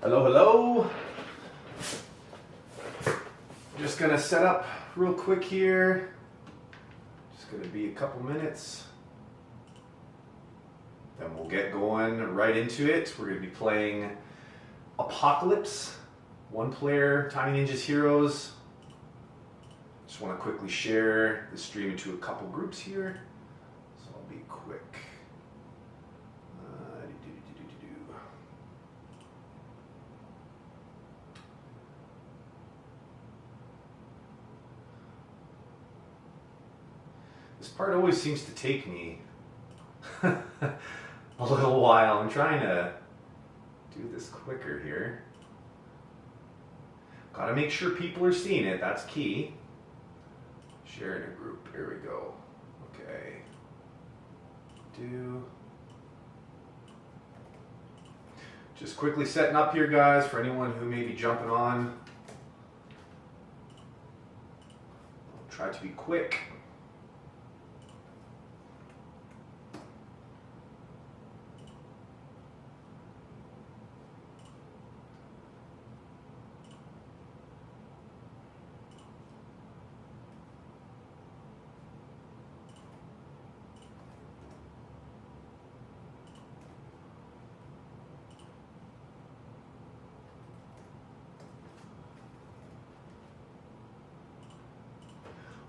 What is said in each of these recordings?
Hello, hello. Just gonna set up real quick here. Just gonna be a couple minutes. Then we'll get going right into it. We're gonna be playing Apocalypse, one player, Tiny Ninjas Heroes. Just wanna quickly share the stream into a couple groups here. So I'll be quick. This part always seems to take me a little while. I'm trying to do this quicker here. Gotta make sure people are seeing it, that's key. Share in a group, here we go. Okay. Just quickly setting up here, guys, for anyone who may be jumping on. I'll try to be quick.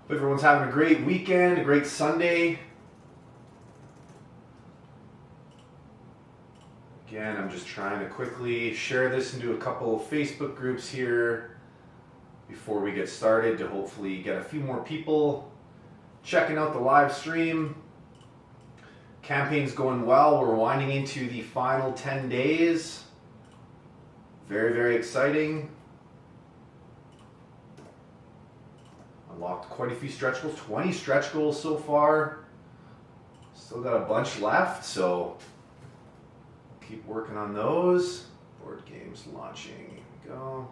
Hope everyone's having a great weekend, a great Sunday. Again, I'm just trying to quickly share this into a couple of Facebook groups here before we get started to hopefully get a few more people checking out the live stream. Campaign's going well. We're winding into the final 10 days. Very, very exciting. Unlocked quite a few stretch goals, 20 stretch goals so far. Still got a bunch left, so keep working on those. Board games launching, here we go.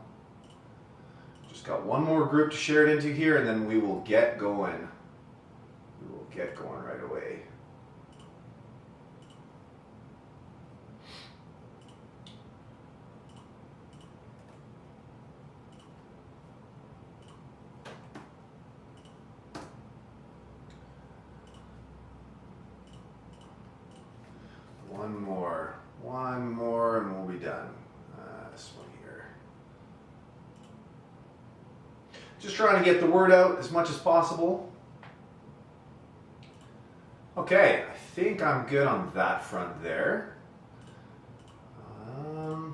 Just got one more group to share it into here and then we will get going. We will get going right away. One more and we'll be done. This one here. Just trying to get the word out as much as possible. Okay, I think I'm good on that front there. Okie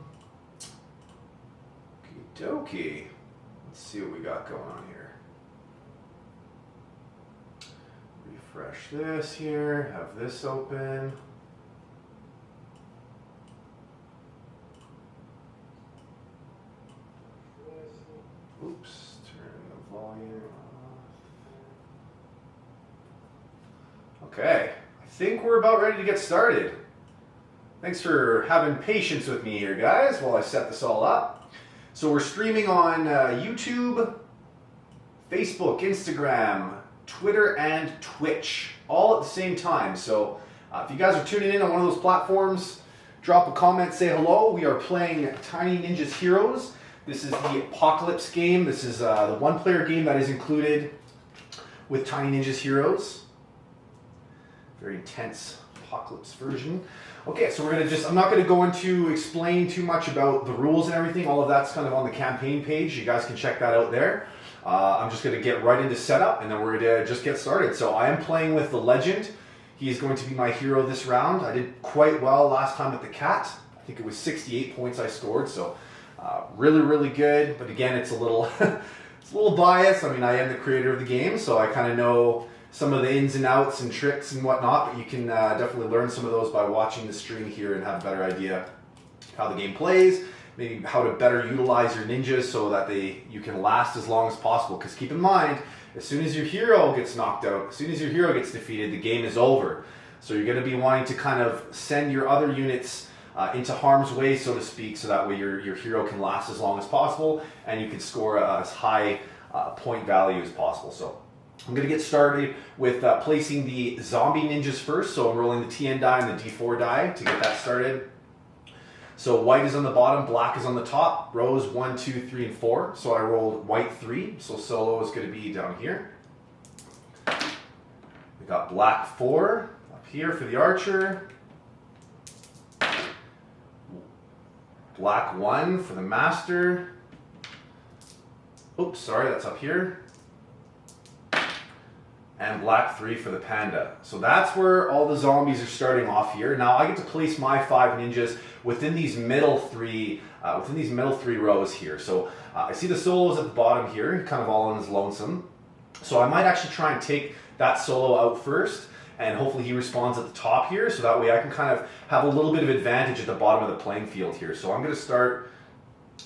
dokie. Let's see what we got going on here. Refresh this here, have this open. Oops, turn the volume off. Okay, I think we're about ready to get started. Thanks for having patience with me here, guys, while I set this all up. So we're streaming on YouTube, Facebook, Instagram, Twitter, and Twitch, all at the same time. So if you guys are tuning in on one of those platforms, drop a comment, say hello. We are playing Tiny Ninjas Heroes. This is the Apocalypse game. This is the one-player game that is included with Tiny Ninjas Heroes. Very intense Apocalypse version. Okay, so we're gonna I'm not gonna go into explain too much about the rules and everything. All of that's kind of on the campaign page. You guys can check that out there. I'm just gonna get right into setup and then we're gonna just get started. So I am playing with the Legend. He is going to be my hero this round. I did quite well last time with the Cat. I think it was 68 points I scored, so really, really good, but again, it's a little, it's a little biased. I mean, I am the creator of the game, so I kind of know some of the ins and outs and tricks and whatnot, but you can definitely learn some of those by watching the stream here and have a better idea how the game plays, maybe how to better utilize your ninjas so that you can last as long as possible. Because keep in mind, as soon as your hero gets knocked out, as soon as your hero gets defeated, the game is over. So you're going to be wanting to kind of send your other units into harm's way, so to speak, so that way your hero can last as long as possible and you can score as high point value as possible. So I'm going to get started with placing the zombie ninjas first. So I'm rolling the TN die and the D4 die to get that started. So white is on the bottom, black is on the top, rows 1, 2, 3, and 4. So I rolled white 3, so solo is going to be down here. We got black 4 up here for the archer. Black 1 for the master. Oops, sorry, that's up here. And black 3 for the panda. So that's where all the zombies are starting off here. Now I get to place my 5 ninjas within these middle three rows here. So I see the solos at the bottom here, kind of all on his lonesome. So I might actually try and take that solo out first, and hopefully he respawns at the top here, so that way I can kind of have a little bit of advantage at the bottom of the playing field here. So I'm going to start,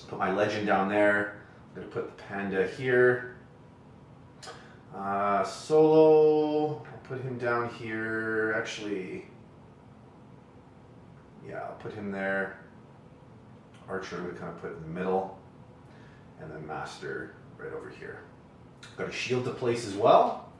put my legend down there. I'm going to put the panda here. Solo, I'll put him down here. Actually, yeah, I'll put him there. Archer, we kind of put in the middle, and then master right over here. Got a shield to place as well.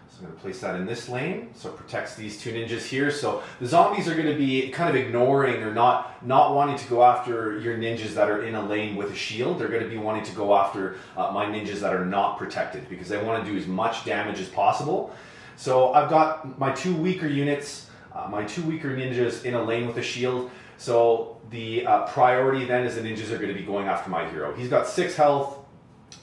So I'm going to place that in this lane, so it protects these 2 ninjas here. So the zombies are going to be kind of ignoring or not wanting to go after your ninjas that are in a lane with a shield. They're going to be wanting to go after my ninjas that are not protected, because they want to do as much damage as possible. So I've got my 2 weaker units, my 2 weaker ninjas in a lane with a shield. So the priority then is the ninjas are going to be going after my hero. He's got 6 health.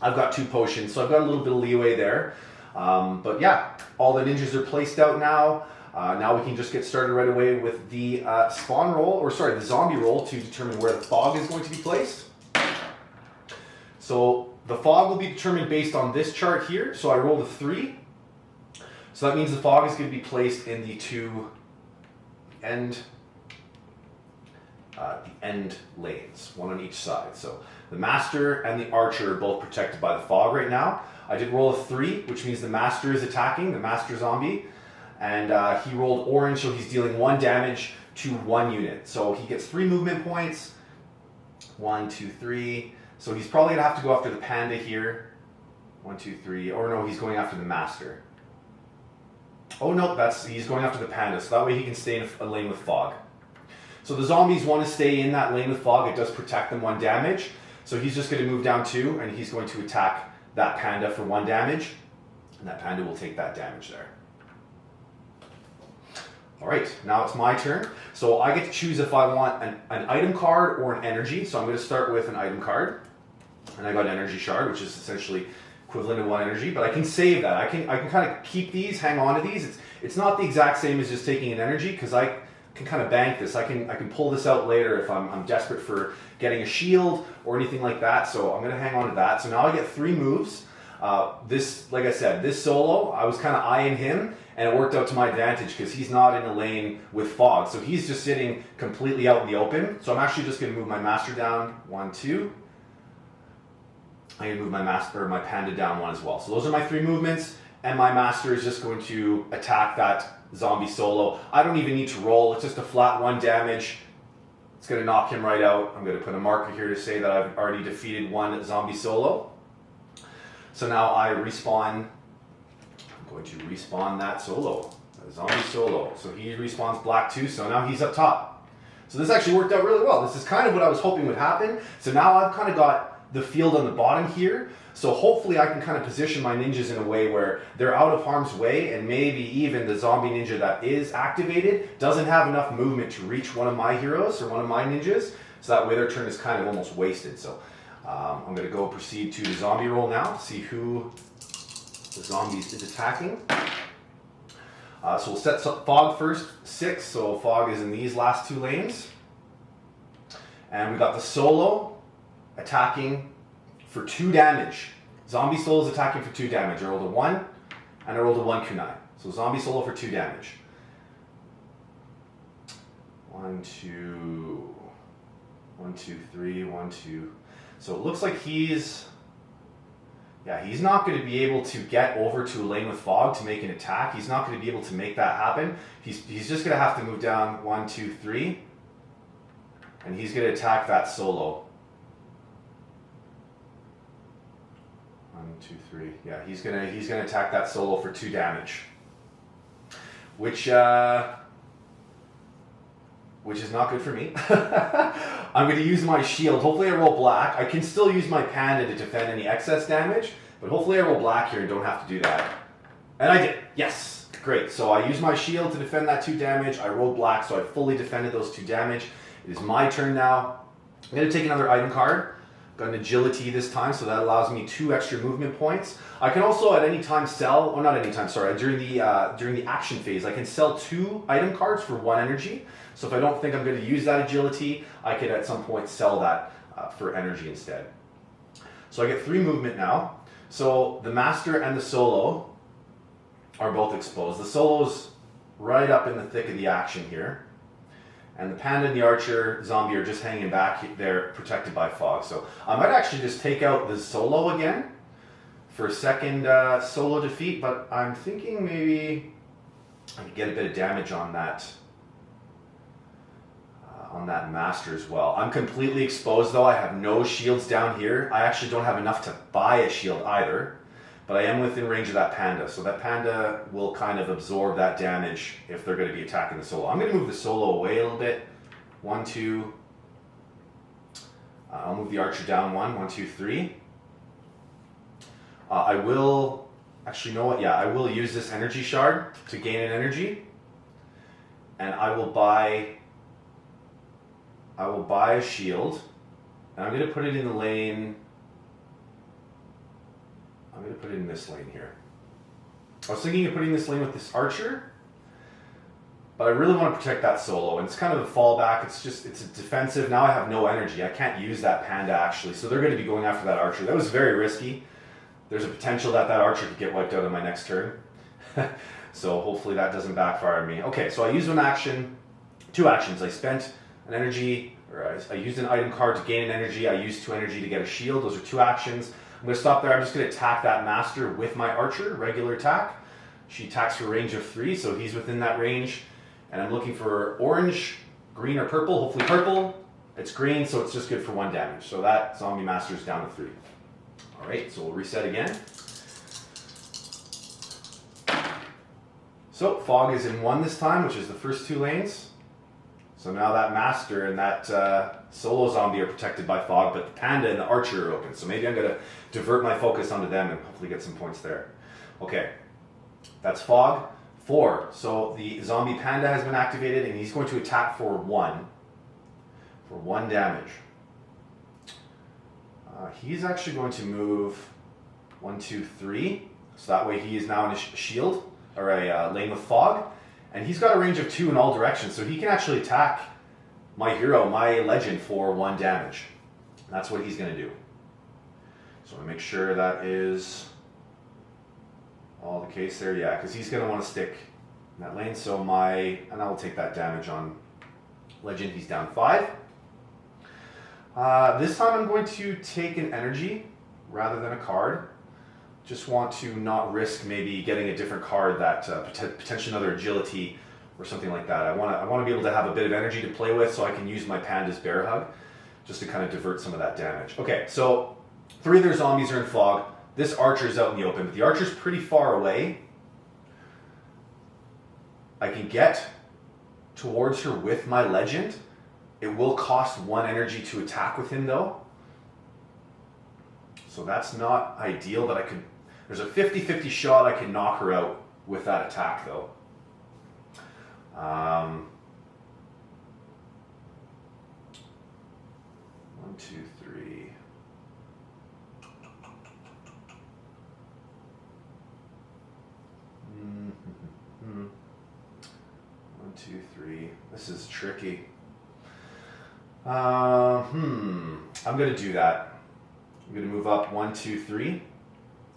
I've got 2 potions, so I've got a little bit of leeway there. But yeah, all the ninjas are placed out now. Now we can just get started right away with the spawn roll, or sorry, the zombie roll to determine where the fog is going to be placed. So the fog will be determined based on this chart here. So I rolled a 3. So that means the fog is going to be placed in the 2 end lanes, 1 on each side. So the master and the archer are both protected by the fog right now. I did roll a 3, which means the master is attacking, the master zombie. And he rolled orange, so he's dealing 1 damage to 1 unit. So he gets 3 movement points. 1, 2, 3. So he's probably going to have to go after the panda here. 1, 2, 3. Or no, he's going after the master. Oh no, he's going after the panda, so that way he can stay in a lane with fog. So the zombies want to stay in that lane with fog. It does protect them 1 damage. So he's just going to move down 2, and he's going to attack that panda for 1 damage. And that panda will take that damage there. All right, now it's my turn. So I get to choose if I want an item card or an energy. So I'm going to start with an item card. And I got an energy shard, which is essentially equivalent to 1 energy, but I can save that. I can kind of keep these, hang on to these. It's not the exact same as just taking an energy, because I can kind of bank this. I can pull this out later if I'm desperate for getting a shield or anything like that. So I'm going to hang on to that. So now I get 3 moves. Like I said, this solo, I was kind of eyeing him, and it worked out to my advantage because he's not in a lane with fog. So he's just sitting completely out in the open. So I'm actually just going to move my master down 1, 2. I'm going to move my panda down 1 as well. So those are my 3 movements, and my master is just going to attack that zombie solo. I don't even need to roll. It's just a flat 1 damage. It's going to knock him right out. I'm going to put a marker here to say that I've already defeated 1 zombie solo. So now I respawn. I'm going to respawn that solo, that zombie solo. So he respawns black 2, so now he's up top. So this actually worked out really well. This is kind of what I was hoping would happen. So now I've kind of got the field on the bottom here. So hopefully I can kind of position my ninjas in a way where they're out of harm's way, and maybe even the zombie ninja that is activated doesn't have enough movement to reach one of my heroes or one of my ninjas. So that way their turn is kind of almost wasted. So I'm going to proceed to the zombie roll now, see who the zombies is attacking. So we'll set fog first, 6. So fog is in these last 2 lanes. And we got the solo attacking for 2 damage. Zombie solo is attacking for 2 damage. I rolled a 1, and I rolled a 1 kunai. So zombie solo for 2 damage. 1, 2, 1, 2, 3, 1, 2. So it looks like he's not going to be able to get over to a lane with fog to make an attack. He's not going to be able to make that happen. He's just going to have to move down 1, 2, 3, and he's going to attack that solo. 1, 2, 3. Yeah, he's gonna attack that solo for 2 damage, which is not good for me. I'm going to use my shield. Hopefully I roll black. I can still use my panda to defend any excess damage, but hopefully I roll black here and don't have to do that. And I did. Yes. Great. So I used my shield to defend that 2 damage. I rolled black, so I fully defended those 2 damage. It is my turn now. I'm going to take another item card. Got an agility this time, so that allows me 2 extra movement points. I can also at any time sell, or not any time, sorry, during the action phase, I can sell 2 item cards for 1 energy. So if I don't think I'm going to use that agility, I could at some point sell that for energy instead. So I get 3 movement now. So the master and the solo are both exposed. The solo's right up in the thick of the action here. And the panda and the archer zombie are just hanging back there, protected by fog. So I might actually just take out the solo again for a second solo defeat, but I'm thinking maybe I could get a bit of damage on that master as well. I'm completely exposed though. I have no shields down here. I actually don't have enough to buy a shield either. But I am within range of that panda, so that panda will kind of absorb that damage if they're going to be attacking the solo. I'm going to move the solo away a little bit. 1, 2. I'll move the archer down 1, 2, 3. I will, actually, you know what? Yeah, I will use this energy shard to gain an energy, and I will buy a shield, and I'm going to put it in the lane. I'm going to put it in this lane here. I was thinking of putting this lane with this archer, but I really want to protect that solo, and it's kind of a fallback. It's a defensive. Now I have no energy. I can't use that panda actually, so they're going to be going after that archer. That was very risky. There's a potential that archer could get wiped out on my next turn. So hopefully that doesn't backfire on me. Okay, so I used an action, 2 actions. I spent an energy, or I used an item card to gain an energy. I used 2 energy to get a shield. Those are 2 actions. I'm going to stop there. I'm just going to attack that master with my archer, regular attack. She attacks for a range of 3, so he's within that range. And I'm looking for orange, green, or purple. Hopefully purple. It's green, so it's just good for 1 damage. So that zombie master is down to 3. All right, so we'll reset again. So fog is in 1 this time, which is the first 2 lanes. So now that master and that solo zombie are protected by fog, but the panda and the archer are open. So maybe I'm going to divert my focus onto them and hopefully get some points there. Okay, that's fog. 4. So the zombie panda has been activated and he's going to attack for 1. For 1 damage. He's actually going to move 1, 2, 3. So that way he is now in a shield, or a lane with fog. And he's got a range of 2 in all directions, so he can actually attack my hero, my legend, for 1 damage. And that's what he's going to do. So I make sure that is all the case there. Yeah, because he's going to want to stick in that lane. So and I'll take that damage on legend. He's down 5. This time I'm going to take an energy rather than a card. Just want to not risk maybe getting a different card that potentially another agility or something like that. I want to be able to have a bit of energy to play with so I can use my panda's bear hug just to kind of divert some of that damage. Okay, so 3 of their zombies are in fog. This archer is out in the open, but the archer's pretty far away. I can get towards her with my legend. It will cost 1 energy to attack with him though. So that's not ideal, but I could. There's a 50-50 shot I can knock her out with that attack though. 1, 2, 3. One, 2, 3. This is tricky. I'm going to do that. I'm going to move up 1, 2, 3.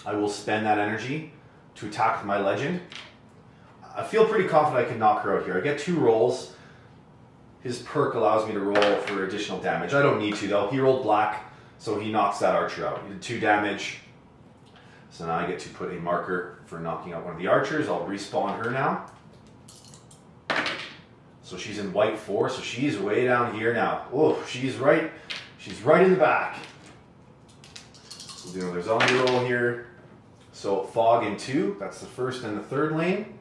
I will spend that energy to attack with my legend. I feel pretty confident I can knock her out here. I get 2 rolls. His perk allows me to roll for additional damage. I don't need to though. He rolled black, so he knocks that archer out. He did 2 damage. So now I get to put a marker for knocking out one of the archers. I'll respawn her now. So she's in white 4, so she's way down here now. Oh, she's right in the back. We'll do another zombie roll here. So fog in 2, that's the first and the third lane.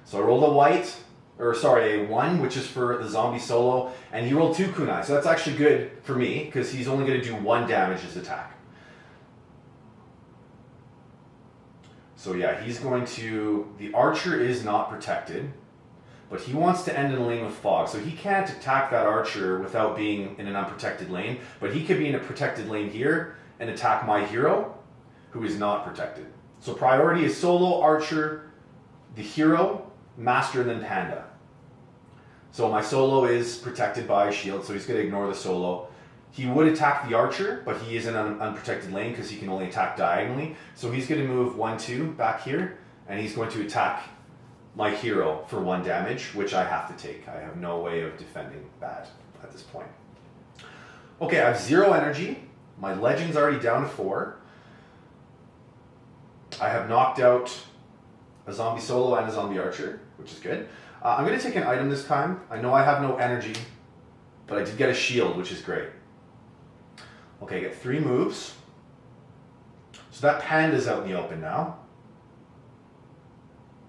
So I rolled a white, or sorry, a 1, which is for the zombie solo, and he rolled 2 kunai. So that's actually good for me, because he's only going to do 1 damage as attack. So yeah, he's going to, the archer is not protected, but he wants to end in a lane with fog. So he can't attack that archer without being in an unprotected lane, but he could be in a protected lane here and attack my hero, who is not protected. So priority is solo, archer, the hero, master, and then panda. So my solo is protected by a shield, so he's going to ignore the solo. He would attack the archer, but he is in an unprotected lane because he can only attack diagonally. So he's going to move 1, 2 back here, and he's going to attack my hero for 1 damage, which I have to take. I have no way of defending that at this point. Okay, I have 0 energy. My legend's already down to 4. I have knocked out a zombie solo and a zombie archer, which is good. I'm going to take an item this time. I know I have no energy, but I did get a shield, which is great. Okay, I get 3 moves. So that panda's out in the open now.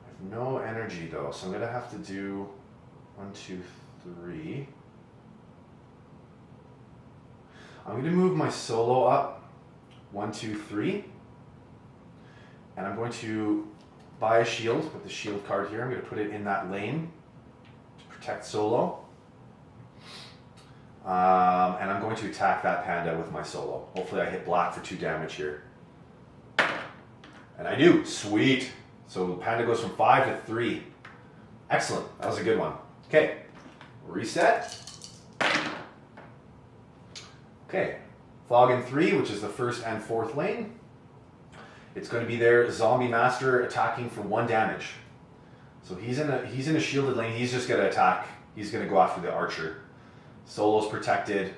I have no energy though, so I'm going to have to do 1, 2, 3. I'm going to move my solo up 1, 2, 3. And I'm going to buy a shield with the shield card here. I'm going to put it in that lane to protect solo. And I'm going to attack that panda with my solo. Hopefully I hit black for 2 damage here. And I do. Sweet. So the panda goes from 5 to 3. Excellent. That was a good one. Okay. Reset. Okay. Fog in 3, which is the 1st and 4th lane. It's going to be their zombie master attacking for 1 damage. So he's in a shielded lane. He's just going to attack. He's going to go after the archer. Solo's protected.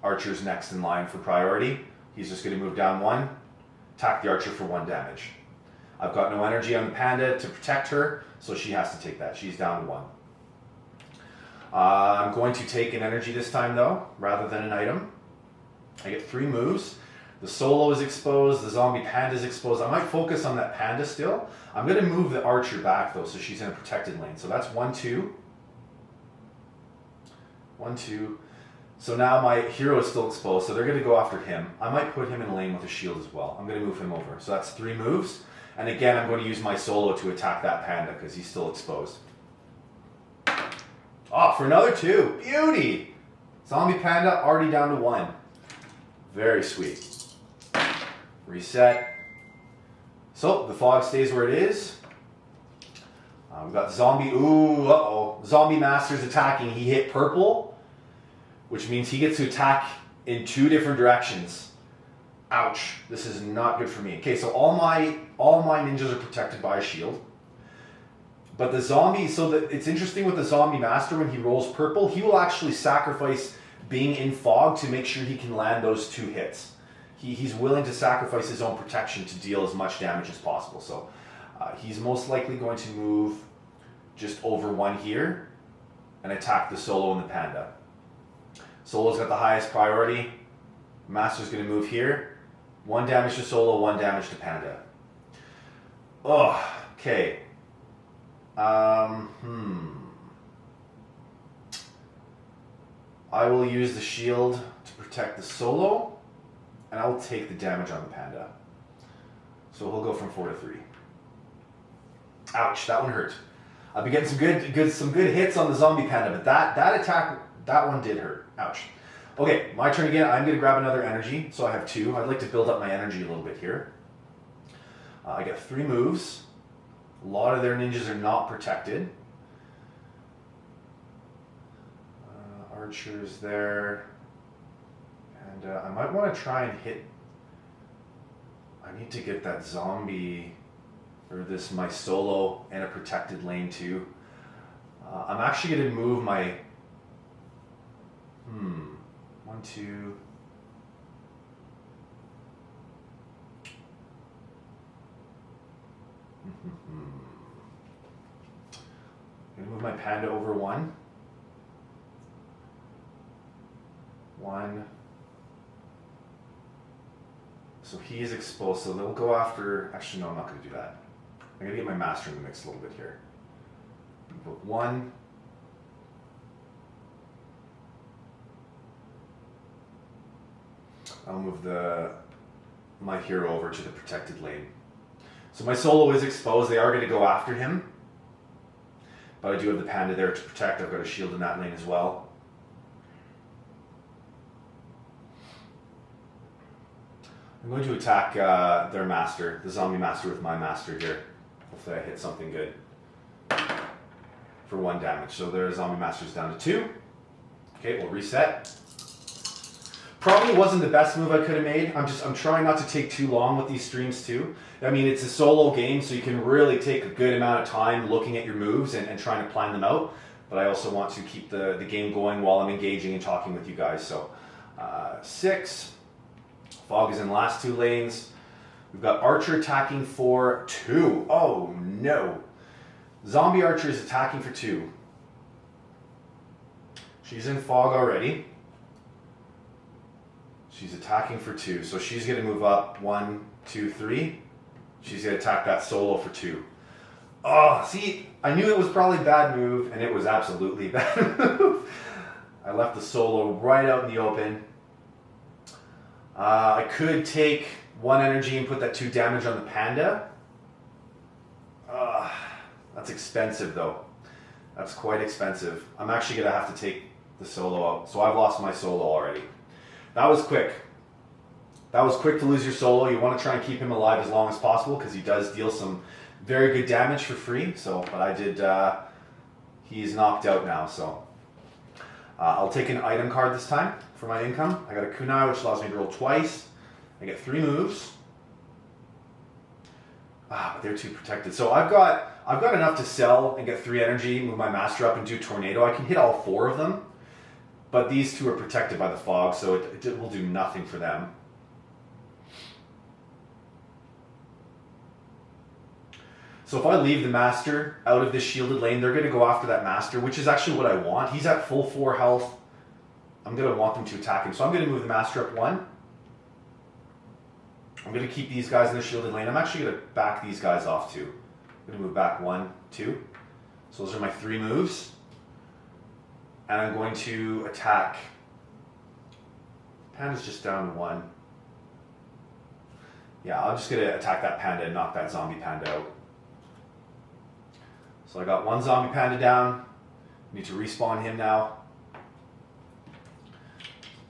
Archer's next in line for priority. He's just going to move down 1, attack the archer for 1 damage. I've got no energy on the panda to protect her, so she has to take that. She's down to 1. I'm going to take an energy this time though, rather than an item. I get 3 moves. The solo is exposed, the zombie panda is exposed. I might focus on that panda still. I'm going to move the archer back though, so she's in a protected lane. So that's 1, 2. 1, 2. So now my hero is still exposed, so they're going to go after him. I might put him in a lane with a shield as well. I'm going to move him over. So that's 3 moves. And again, I'm going to use my solo to attack that panda because he's still exposed. Oh, for another 2. Beauty! Zombie panda already down to 1. Very sweet. Reset. So the fog stays where it is. We've got zombie. Ooh, uh-oh. Zombie master's attacking. He hit purple, which means he gets to attack in 2 different directions. Ouch. This is not good for me. Okay, so all my ninjas are protected by a shield. But the zombie, it's interesting with the zombie master, when he rolls purple, he will actually sacrifice being in fog to make sure he can land those 2 hits. He's willing to sacrifice his own protection to deal as much damage as possible. So he's most likely going to move just over 1 here and attack the solo and the panda. Solo's got the highest priority. Master's going to move here. 1 damage to solo, 1 damage to panda. Oh, okay. I will use the shield to protect the solo, and I'll take the damage on the panda. So he'll go from 4 to 3. Ouch, that one hurt. I've been getting some good hits on the zombie panda, but that attack, that one did hurt. Ouch. Okay, my turn again. I'm going to grab another energy, so I have 2. I'd like to build up my energy a little bit here. I get 3 moves. A lot of their ninjas are not protected. Archer's there. And I might want to try and hit... I need to get that zombie, or my solo in a protected lane too. I'm actually going to move my... 1, 2... I'm going to move my panda over 1. 1. So he is exposed, so they'll go after... Actually, no, I'm not going to do that. I'm going to get my master in the mix a little bit here. Put 1, I'll move my hero over to the protected lane. So my solo is exposed. They are going to go after him. But I do have the panda there to protect. I've got a shield in that lane as well. I'm going to attack their master, the zombie master, with my master here. Hopefully I hit something good for 1 damage. So their zombie master's down to 2. Okay, we'll reset. Probably wasn't the best move I could have made. I'm trying not to take too long with these streams too. I mean, it's a solo game, so you can really take a good amount of time looking at your moves and trying to plan them out. But I also want to keep the game going while I'm engaging and talking with you guys. So 6. Fog is in the last 2 lanes. We've got Archer attacking for 2. Oh no. Zombie Archer is attacking for 2. She's in Fog already. She's attacking for 2. So she's going to move up 1, 2, 3. She's going to attack that solo for 2. Oh, see, I knew it was probably a bad move, and it was absolutely a bad move. I left the solo right out in the open. I could take 1 energy and put that 2 damage on the panda. That's expensive though. That's quite expensive. I'm actually going to have to take the solo out. So I've lost my solo already. That was quick. That was quick to lose your solo. You want to try and keep him alive as long as possible because he does deal some very good damage for free. So, but I did, he's knocked out now. So I'll take an item card this time for my income. I got a kunai, which allows me to roll twice. I get 3 moves. But they're too protected. So I've got enough to sell and get 3 energy, move my master up and do tornado. I can hit all 4 of them, but these 2 are protected by the fog, so it will do nothing for them. So if I leave the master out of this shielded lane, they're going to go after that master, which is actually what I want. He's at full 4 health. I'm going to want them to attack him. So I'm going to move the master up 1. I'm going to keep these guys in the shielded lane. I'm actually going to back these guys off too. I'm going to move back 1, 2. So those are my 3 moves. And I'm going to attack. Panda's just down to 1. Yeah, I'm just going to attack that panda and knock that zombie panda out. So I got 1 zombie panda down. Need to respawn him now.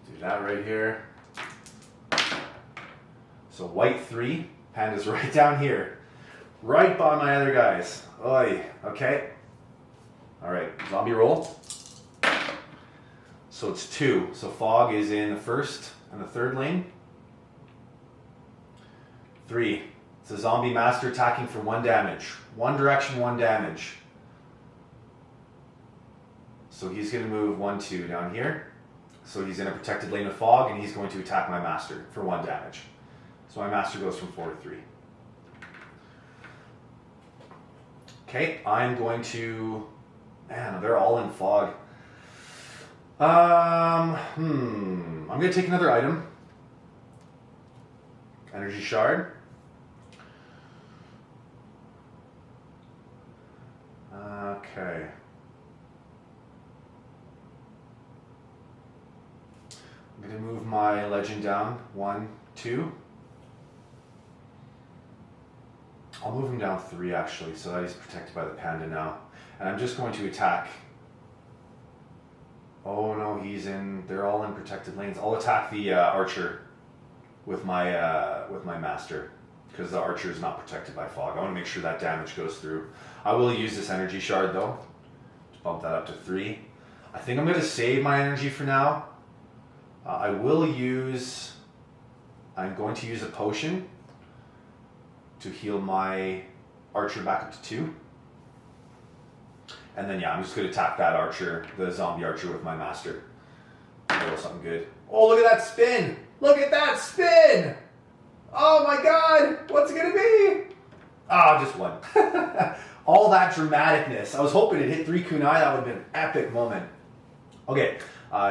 Do that right here. So white 3, panda's right down here. Right by my other guys. Oy, okay. Alright, zombie roll. So it's 2. So fog is in the 1st and the 3rd lane. 3. It's a zombie master attacking for 1 damage. 1 direction, 1 damage. So he's going to move 1, 2 down here. So he's in a protected lane of fog, and he's going to attack my master for 1 damage. So my master goes from 4 to 3. Okay, I'm going to... Man, they're all in fog. I'm going to take another item. Energy shard. Okay. I'm going to move my legend down. 1, 2. I'll move him down 3 actually, so that he's protected by the panda now. And I'm just going to attack. Oh no, they're all in protected lanes. I'll attack the archer with my master, because the archer is not protected by fog. I want to make sure that damage goes through. I will use this energy shard though, to bump that up to 3. I think I'm going to save my energy for now. I'm going to use a potion to heal my archer back up to 2. And then yeah, I'm just going to attack that archer, the zombie archer, with my master. Roll something good. Oh, look at that spin! Look at that spin! Oh my god! What's it going to be? Ah, just 1. All that dramaticness. I was hoping it hit 3 kunai. That would have been an epic moment. Okay,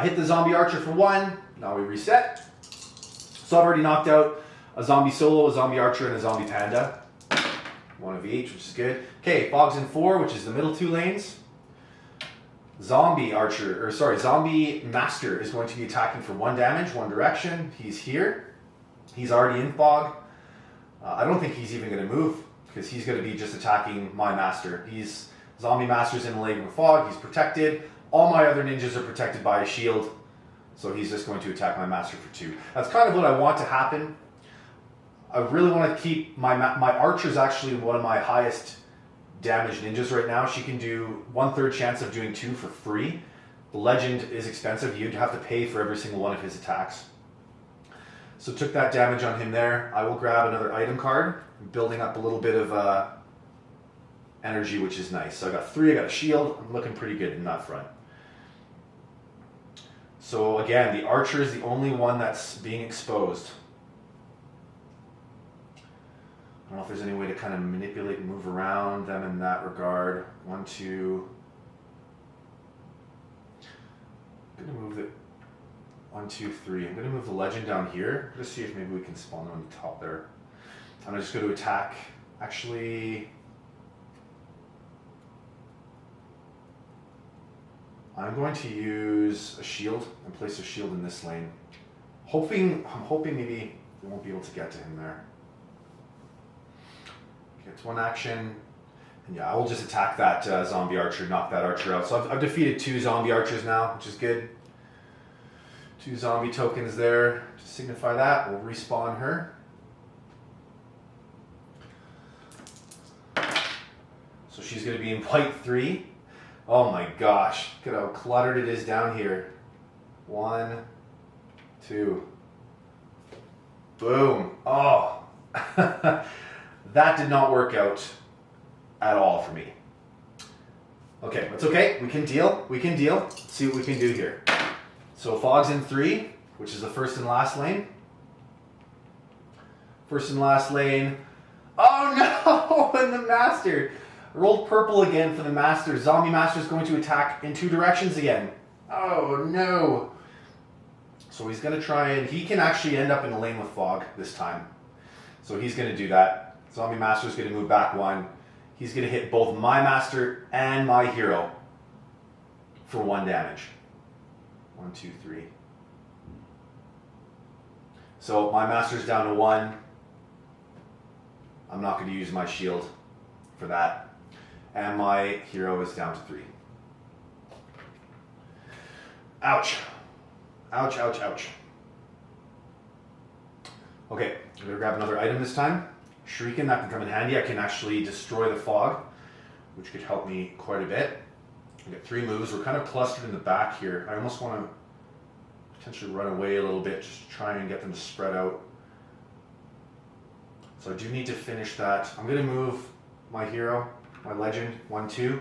hit the zombie archer for 1. Now we reset. So I've already knocked out a zombie solo, a zombie archer, and a zombie panda. 1 of each, which is good. Okay, fog's in 4, which is the middle 2 lanes. zombie master is going to be attacking for 1 damage, 1 direction. He's here. He's already in fog. I don't think he's even going to move because he's going to be just attacking my master. Zombie master's in a lane with fog. He's protected. All my other ninjas are protected by a shield. So he's just going to attack my master for 2. That's kind of what I want to happen. I really want to keep my archer's actually one of my highest damage ninjas right now. She can do 1/3 chance of doing 2 for free. The legend is expensive. You'd have to pay for every single one of his attacks. So took that damage on him there. I will grab another item card, building up a little bit of energy, which is nice. So I got 3, I got a shield. I'm looking pretty good in that front. So again, the archer is the only one that's being exposed. I don't know if there's any way to kind of manipulate and move around them in that regard. 1, 2. I'm going to move it. 1, 2, 3. I'm going to move the legend down here. Just see if maybe we can spawn them on the top there. I'm just going to attack. Actually, I'm going to use a shield and place a shield in this lane. I'm hoping maybe we won't be able to get to him there. It's 1 action, and yeah, I will just attack that zombie archer, knock that archer out. So I've defeated 2 zombie archers now, which is good. 2 zombie tokens there to signify that. We'll respawn her. So she's going to be in white 3. Oh my gosh, look at how cluttered it is down here. 1, 2. Boom. Oh. That did not work out at all for me. Okay, it's okay. We can deal. Let's see what we can do here. So fog's in 3, which is the first and last lane. First and last lane. Oh no! And the master. Rolled purple again for the master. Zombie master is going to attack in 2 directions again. Oh no! So he's going to try and... He can actually end up in a lane with fog this time. So he's going to do that. Zombie master is going to move back 1. He's going to hit both my master and my hero for 1 damage. 1, 2, 3. So my master's down to 1. I'm not going to use my shield for that. And my hero is down to 3. Ouch. Ouch, ouch, ouch. Okay, I'm going to grab another item this time. Shuriken, that can come in handy. I can actually destroy the fog, which could help me quite a bit. I get 3 moves. We're kind of clustered in the back here. I almost want to potentially run away a little bit, just to try and get them to spread out. So I do need to finish that. I'm going to move my hero, my legend, 1, 2.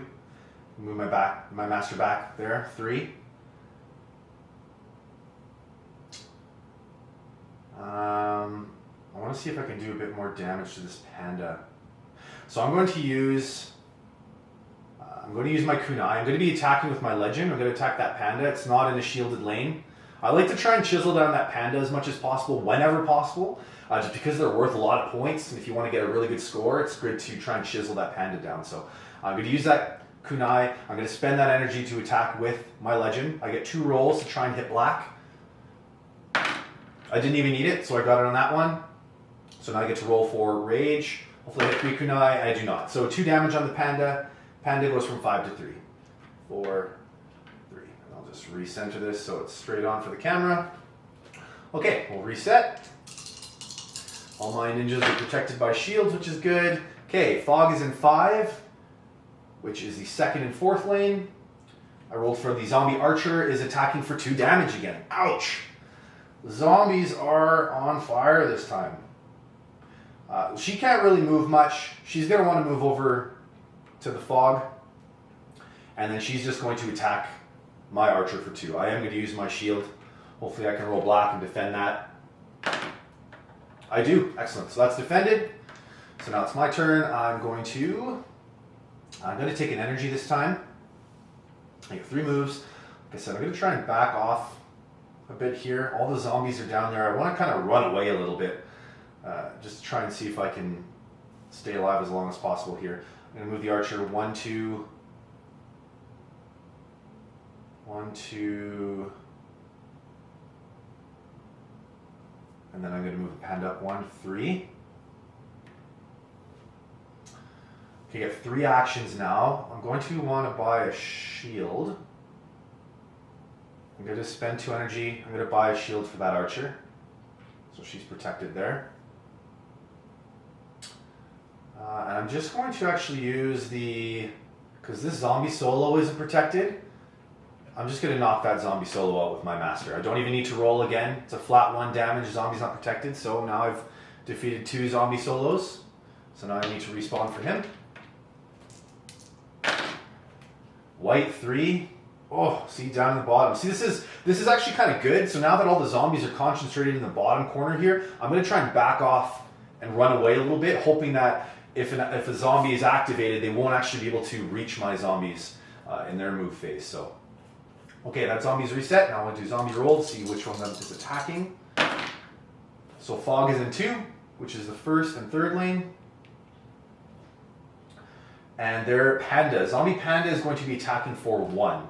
Move my master back there, 3. I want to see if I can do a bit more damage to this panda. So I'm going to use my kunai. I'm going to be attacking with my legend. I'm going to attack that panda. It's not in a shielded lane. I like to try and chisel down that panda as much as possible, whenever possible, just because they're worth a lot of points. And if you want to get a really good score, it's good to try and chisel that panda down. So I'm going to use that kunai. I'm going to spend that energy to attack with my legend. I get 2 rolls to try and hit black. I didn't even need it, so I got it on that one. So now I get to roll for rage. Hopefully I hit 3 kunai. I do not. So 2 damage on the panda. Panda goes from 5 to 3. 4, 3. And I'll just recenter this so it's straight on for the camera. Okay, we'll reset. All my ninjas are protected by shields, which is good. Okay, fog is in 5, which is the 2nd and 4th lane. I rolled for the zombie archer is attacking for 2 damage again. Ouch! The zombies are on fire this time. She can't really move much. She's going to want to move over to the fog. And then she's just going to attack my archer for 2. I am going to use my shield. Hopefully I can roll black and defend that. I do. Excellent. So that's defended. So now it's my turn. I'm going to take an energy this time. I get 3 moves. Like I said, I'm going to try and back off a bit here. All the zombies are down there. I want to kind of run away a little bit. Just to try and see if I can stay alive as long as possible here. I'm going to move the archer 1, 2. 1, 2. And then I'm going to move the panda up 1, 3. Okay, get 3 actions now. I'm going to want to buy a shield. I'm going to spend 2 energy. I'm going to buy a shield for that archer. So she's protected there. And I'm just going to actually use because this zombie solo isn't protected, I'm just going to knock that zombie solo out with my master. I don't even need to roll again. It's a flat 1 damage. Zombie's not protected. So now I've defeated 2 zombie solos. So now I need to respawn for him. White 3. Oh, see down in the bottom. See, this is actually kind of good. So now that all the zombies are concentrated in the bottom corner here, I'm going to try and back off and run away a little bit, hoping that if a zombie is activated, they won't actually be able to reach my zombies in their move phase. So, okay, that zombie's reset. Now I'm going to do zombie roll to see which one of them is attacking. So fog is in 2, which is the first and third lane. And their panda, zombie panda, is going to be attacking for 1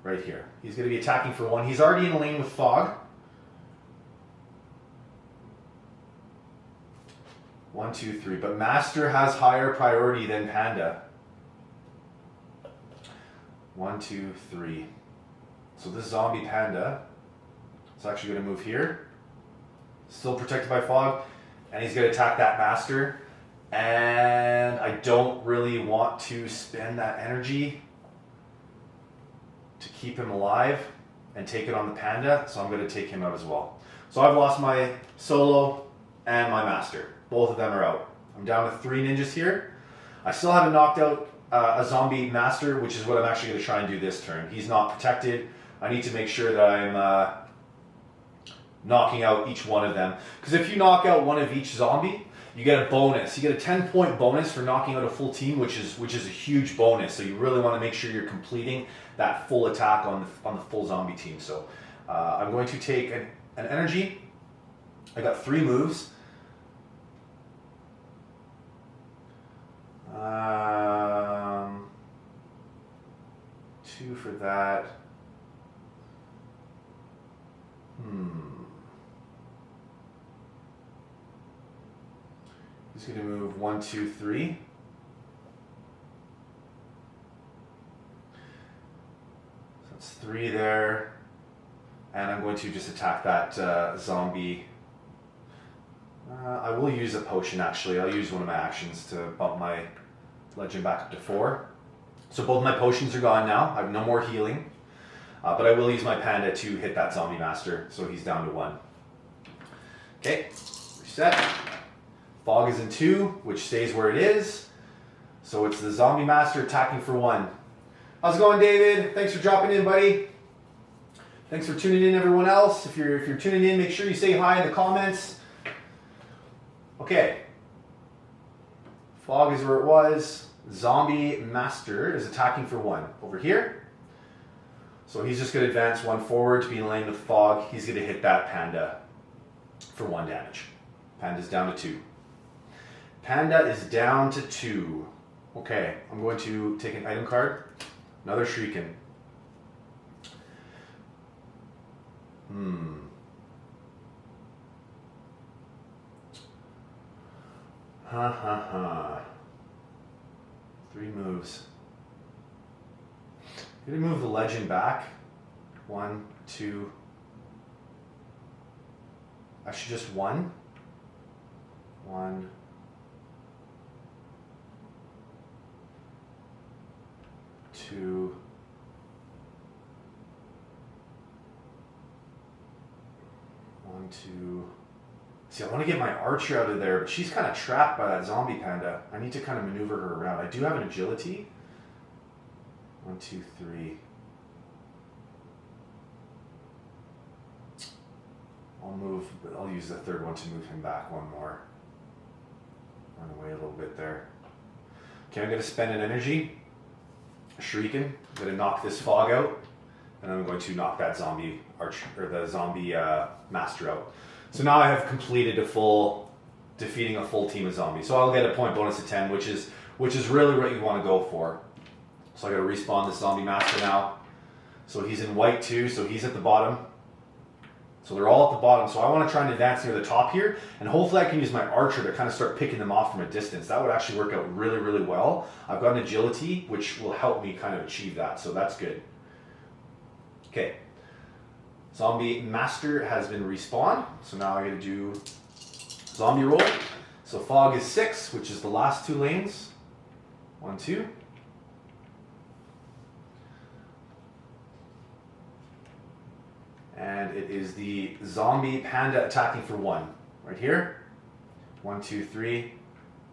right here. He's going to be attacking for 1. He's already in a lane with fog. 1, 2, 3. But master has higher priority than panda. 1, 2, 3. So this zombie panda is actually going to move here. Still protected by fog. And he's going to attack that master. And I don't really want to spend that energy to keep him alive and take it on the panda. So I'm going to take him out as well. So I've lost my solo and my master. Both of them are out. I'm down to 3 ninjas here. I still haven't knocked out a zombie master, which is what I'm actually going to try and do this turn. He's not protected. I need to make sure that I'm knocking out each one of them. Because if you knock out one of each zombie, you get a bonus. You get a 10-point bonus for knocking out a full team, which is a huge bonus. So you really want to make sure you're completing that full attack on the full zombie team. So I'm going to take an energy. I got 3 moves. 2 for that. He's going to move 1, 2, 3. So that's 3 there. And I'm going to just attack that zombie. I will use a potion actually. I'll use one of my actions to bump my legend back up to 4. So both my potions are gone now. I have no more healing. But I will use my panda to hit that zombie master. So he's down to 1. Okay, reset. Fog is in 2, which stays where it is. So it's the zombie master attacking for 1. How's it going, David? Thanks for dropping in, buddy. Thanks for tuning in, everyone else. If you're tuning in, make sure you say hi in the comments. Okay. Fog is where it was. Zombie master is attacking for 1 over here. So he's just going to advance 1 forward to be in lane with fog. He's going to hit that panda for 1 damage. Panda's down to 2. Panda is down to 2. Okay, I'm going to take an item card. Another Shriekin. Ha ha ha. 3 moves. I'm going to move the legend back. 1, 2. Actually, just 1. 1. 2. 1, 2. See, I want to get my archer out of there, but she's kind of trapped by that zombie panda. I need to kind of maneuver her around. I do have an agility. 1, 2, 3. I'll use the third one to move him back 1 more. Run away a little bit there. Okay, I'm going to spend an energy. Shrieking. I'm going to knock this fog out. And I'm going to knock that zombie archer, or the zombie master out. So now I have completed defeating a full team of zombies. So I'll get a point bonus of 10, which is really what you want to go for. So I got to respawn this zombie master now. So he's in white too, so he's at the bottom. So they're all at the bottom. So I want to try and advance near the top here, and hopefully I can use my archer to kind of start picking them off from a distance. That would actually work out really, really well. I've got an agility, which will help me kind of achieve that, so that's good. Okay. Zombie Master has been respawned, so now I got to do zombie roll. So fog is 6, which is the last 2 lanes. 1, 2. And it is the zombie panda attacking for 1. Right here. 1, 2, 3.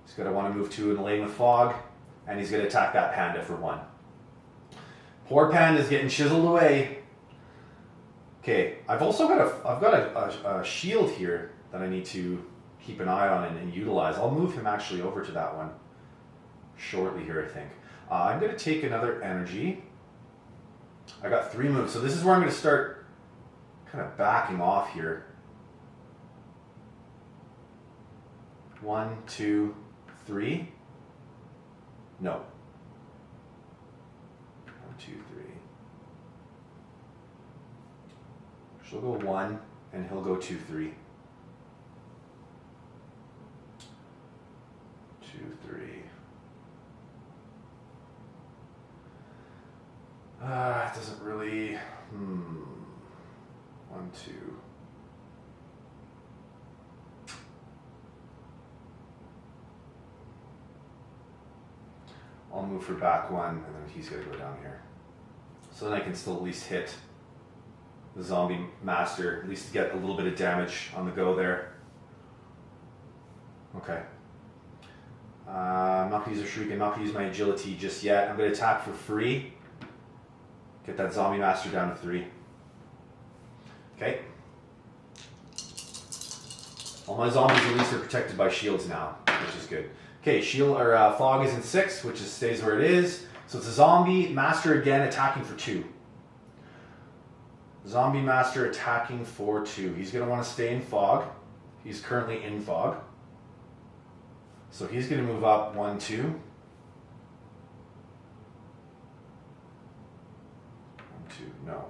He's going to want to move 2 in the lane with fog. And he's going to attack that panda for 1. Poor panda's getting chiseled away. Okay, I've also got a shield here that I need to keep an eye on and utilize. I'll move him actually over to that one shortly here, I think. I'm going to take another energy. I got 3 moves, so this is where I'm going to start kind of backing off here. 1, 2, 3. No. 1, 2, 3. She'll go 1, and he'll go 2, 3. 2, 3. It doesn't really. 1, 2. I'll move for back 1, and then he's going to go down here. So then I can still at least hit the zombie master, at least get a little bit of damage on the go there. Okay. I'm not going to use a shuriken, I'm not going to use my agility just yet. I'm going to attack for free. Get that zombie master down to 3. Okay. All my zombies at least are protected by shields now, which is good. Okay, shield or fog is in 6, which stays where it is. So it's a zombie master again attacking for 2. Zombie master attacking for 2. He's going to want to stay in fog. He's currently in fog. So he's going to move up 1, 2. 1, 2. No.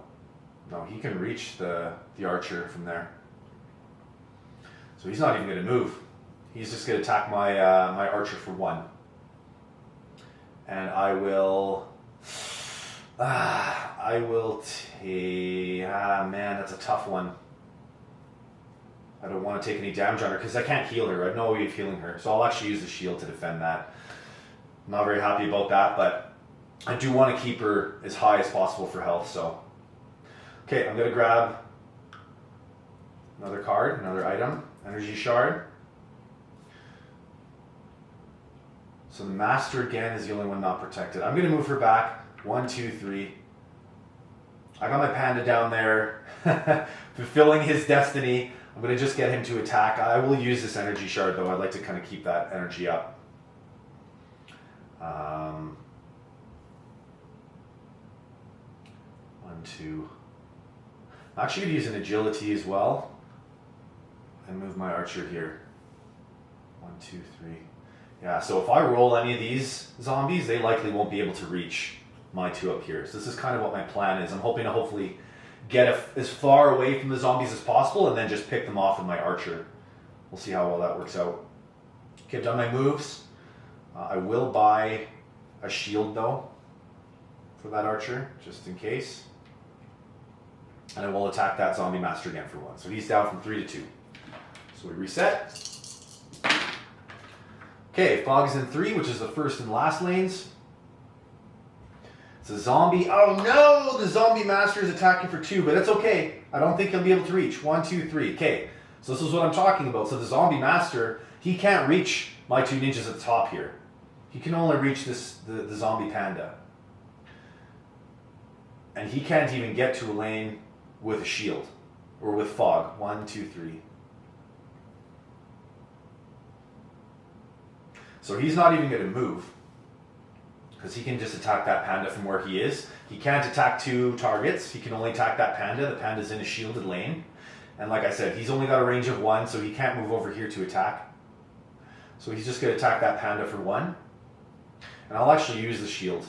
No, he can reach the archer from there. So he's not even going to move. He's just going to attack my my archer for 1. And I will take. Man, that's a tough one. I don't want to take any damage on her because I can't heal her. I have no way of healing her. So I'll actually use the shield to defend that. I'm not very happy about that, but I do want to keep her as high as possible for health. So, okay, I'm going to grab another card, another item, energy shard. So the master again is the only one not protected. I'm going to move her back. 1, 2, 3. I got my panda down there fulfilling his destiny. I'm going to just get him to attack. I will use this energy shard though. I'd like to kind of keep that energy up. 1, 2. I'm actually going to use an agility as well. And move my archer here. 1, 2, 3. Yeah, so if I roll any of these zombies, they likely won't be able to reach my 2 up here. So this is kind of what my plan is. I'm hoping to hopefully get as far away from the zombies as possible and then just pick them off with my archer. We'll see how well that works out. Okay, I've done my moves. I will buy a shield though for that archer, just in case. And I will attack that zombie master again for 1. So he's down from 3 to 2. So we reset. Okay, fog is in 3, which is the first and last lanes. It's a zombie. Oh no! The zombie master is attacking for 2, but that's okay. I don't think he'll be able to reach. 1, 2, 3. Okay, so this is what I'm talking about. So the zombie master, he can't reach my 2 ninjas at the top here. He can only reach the zombie panda. And he can't even get to a lane with a shield. Or with fog. 1, 2, 3. So he's not even going to move. Because he can just attack that panda from where he is. He can't attack 2 targets. He can only attack that panda. The panda's in a shielded lane. And like I said, he's only got a range of 1, so he can't move over here to attack. So he's just going to attack that panda for 1. And I'll actually use the shield.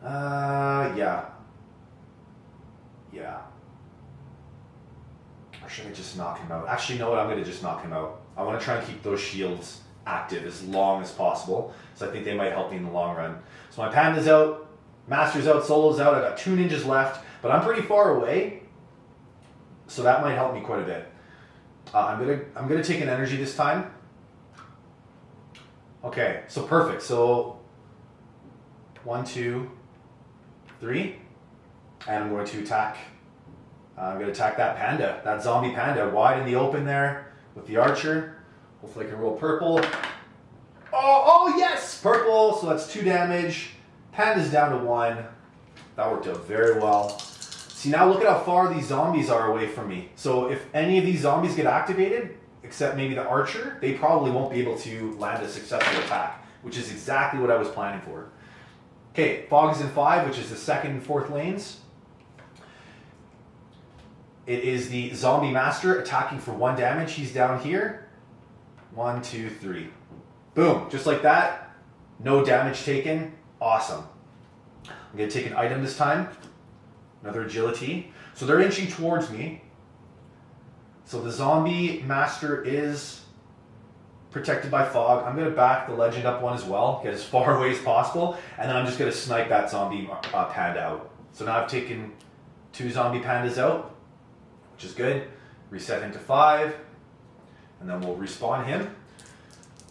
Yeah. Yeah. Or should I just knock him out? Actually, you know what? I'm going to just knock him out. I want to try and keep those shields active as long as possible. So I think they might help me in the long run. So my Panda's out. Master's out. Solo's out. I got 2 ninjas left. But I'm pretty far away. So that might help me quite a bit. I'm gonna take an energy this time. Okay, so perfect. So 1, 2, 3, and I'm going to attack. I'm going to attack that panda, that zombie panda, wide in the open there with the archer. Hopefully I can roll purple. Oh yes, purple. So that's 2 damage. Panda's down to 1. That worked out very well. See, now look at how far these zombies are away from me. So if any of these zombies get activated, except maybe the archer, they probably won't be able to land a successful attack, which is exactly what I was planning for. Okay, fog is in 5, which is the 2nd and 4th lanes. It is the zombie master attacking for 1 damage. He's down here. 1, 2, 3. Boom, just like that. No damage taken. Awesome. I'm going to take an item this time. Another agility. So they're inching towards me. So the zombie master is protected by fog. I'm going to back the legend up 1 as well. Get as far away as possible. And then I'm just going to snipe that zombie panda out. So now I've taken 2 zombie pandas out, which is good. Reset him to 5. And then we'll respawn him.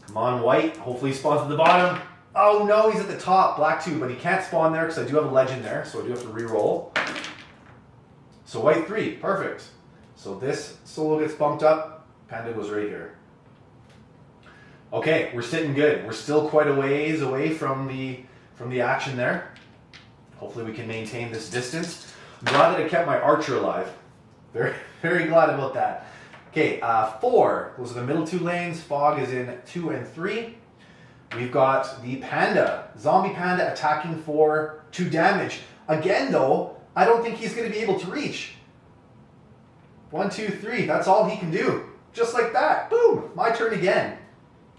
Come on, white. Hopefully he spawns at the bottom. Oh no, he's at the top, black 2, but he can't spawn there because I do have a legend there, so I do have to re-roll. So white 3, perfect. So this solo gets bumped up, panda goes right here. Okay, we're sitting good. We're still quite a ways away from the action there. Hopefully we can maintain this distance. I'm glad that I kept my archer alive. Very, very glad about that. Okay, 4, those are the middle 2 lanes. Fog is in 2 and 3. We've got the panda, zombie panda attacking for 2 damage. Again though, I don't think he's going to be able to reach. 1, 2, 3, that's all he can do. Just like that, boom, my turn again.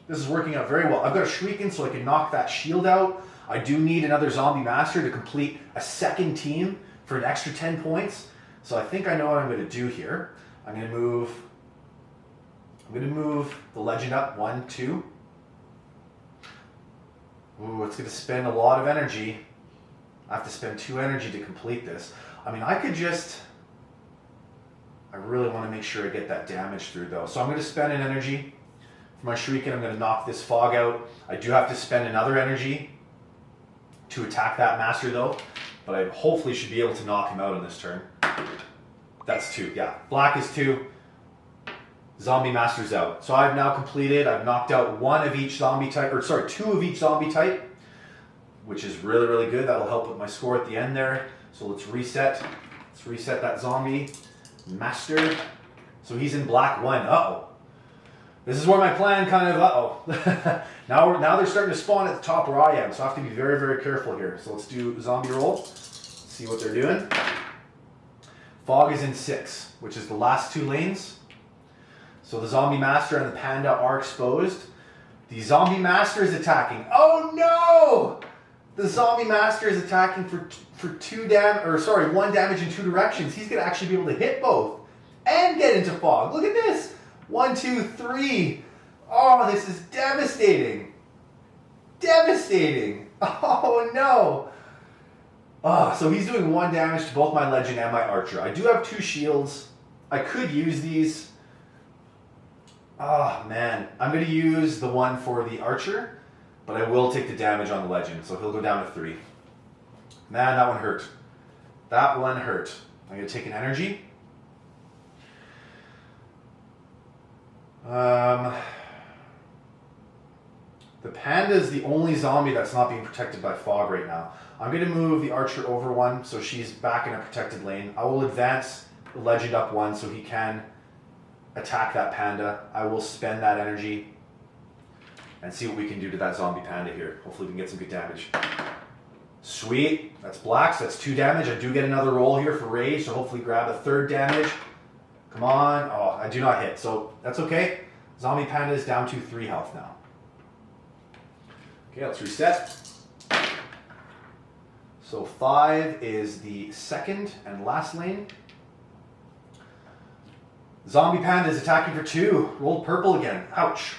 This is working out very well. I've got a Shrieking so I can knock that shield out. I do need another zombie master to complete a 2nd team for an extra 10 points. So I think I know what I'm going to do here. I'm going to move the legend up 1, 2. Ooh, it's going to spend a lot of energy. I have to spend 2 energy to complete this. I mean, I really want to make sure I get that damage through though. So I'm going to spend an energy for my Shrieking. I'm going to knock this fog out. I do have to spend another energy to attack that master though. But I hopefully should be able to knock him out on this turn. That's 2, yeah. Black is 2. Zombie master's out. So I've now completed, I've knocked out 1 of each zombie type, or sorry, 2 of each zombie type, which is really, really good. That'll help with my score at the end there. So let's reset. Let's reset that zombie master. So he's in black 1. Uh-oh. This is where my plan kind of, uh-oh. now they're starting to spawn at the top where I am, so I have to be very, very careful here. So let's do zombie roll. See what they're doing. Fog is in 6, which is the last 2 lanes. So the zombie master and the panda are exposed. The zombie master is attacking. Oh no! The zombie master is attacking for 1 damage in 2 directions. He's gonna actually be able to hit both and get into fog. Look at this. 1, 2, 3. Oh, this is devastating. Devastating. Oh no. Oh, so he's doing 1 damage to both my legend and my archer. I do have 2 shields. I could use these. Oh man, I'm going to use the one for the archer, but I will take the damage on the legend, so he'll go down to 3. Man, that one hurt. That one hurt. I'm going to take an energy. The panda is the only zombie that's not being protected by fog right now. I'm going to move the archer over 1, so she's back in a protected lane. I will advance the legend up 1 so he can attack that panda. I will spend that energy and see what we can do to that zombie panda here. Hopefully we can get some good damage. Sweet, that's black, so that's 2 damage. I do get another roll here for rage, so hopefully grab a 3rd damage. Come on. Oh, I do not hit, so that's okay. Zombie panda is down to 3 health now. Okay, let's reset. So 5 is the second and last lane. Zombie Panda is attacking for 2. Rolled purple again. Ouch.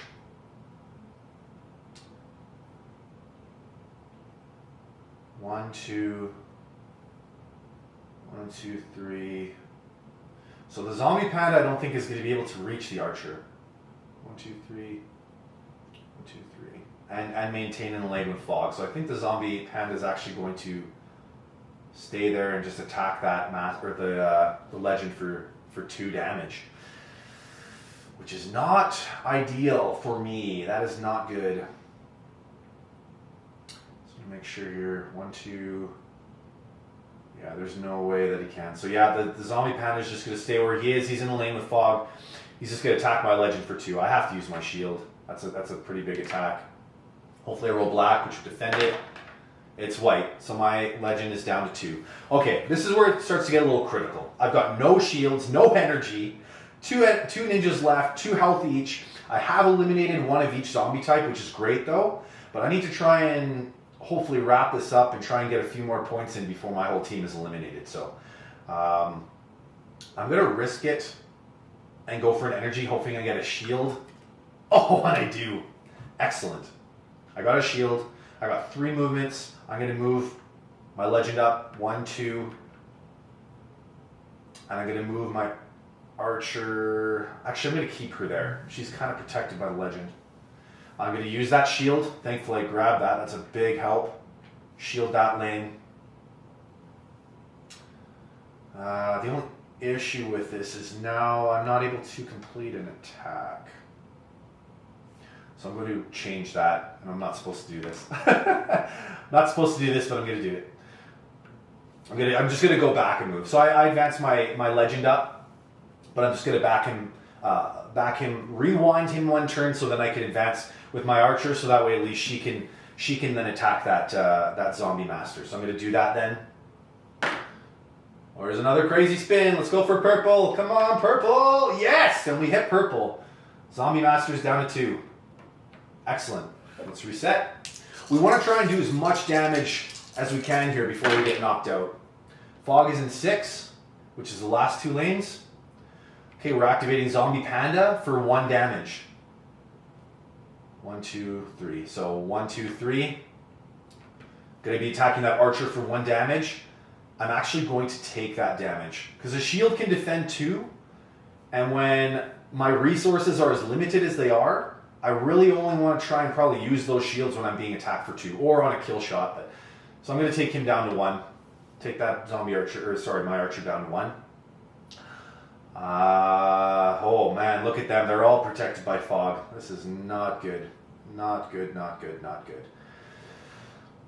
One, two, 3. So the Zombie Panda I don't think is going to be able to reach the Archer. 1, 2, 3. 1, 2, 3. And maintain in the lane with Fog. So I think the Zombie Panda is actually going to stay there and just attack that the Legend for 2 damage. Which is not ideal for me. That is not good. So make sure here. 1, 2. Yeah, there's no way that he can. So yeah, the Zombie Panda is just going to stay where he is. He's in the lane with Fog. He's just going to attack my Legend for 2. I have to use my shield. That's a pretty big attack. Hopefully I roll black, which would defend it. It's white, so my Legend is down to 2. Okay, this is where it starts to get a little critical. I've got no shields, no energy, two ninjas left, 2 health each. I have eliminated one of each zombie type, which is great though. But I need to try and hopefully wrap this up and try and get a few more points in before my whole team is eliminated. So I'm going to risk it and go for an energy, hoping I get a shield. Oh, and I do. Excellent. I got a shield. I got 3 movements. I'm going to move my Legend up. 1, 2. And I'm going to move my Archer. Actually, I'm going to keep her there. She's kind of protected by the Legend. I'm going to use that shield. Thankfully, I grabbed that. That's a big help. Shield that lane. The only issue with this is now I'm not able to complete an attack. So I'm going to change that. And I'm not supposed to do this. Not supposed to do this, but I'm going to do it. I'm just going to go back and move. So I advance my Legend up, but I'm just going to back him, rewind him 1 turn, so then I can advance with my Archer, so that way at least she can then attack that Zombie Master. So I'm going to do that then. Or there's another crazy spin. Let's go for purple. Come on, purple. Yes, and we hit purple. Zombie Master's down to 2. Excellent. Let's reset. We want to try and do as much damage as we can here before we get knocked out. Fog is in 6, which is the last 2 lanes. Okay, we're activating Zombie Panda for 1 damage. 1, 2, 3. So 1, 2, 3. Going to be attacking that Archer for 1 damage. I'm actually going to take that damage because the shield can defend 2, and when my resources are as limited as they are, I really only want to try and probably use those shields when I'm being attacked for 2 or on a kill shot. So I'm going to take him down to 1. Take that Zombie Archer, my Archer down to 1. Oh man, look at them. They're all protected by Fog. This is not good. Not good, not good, not good.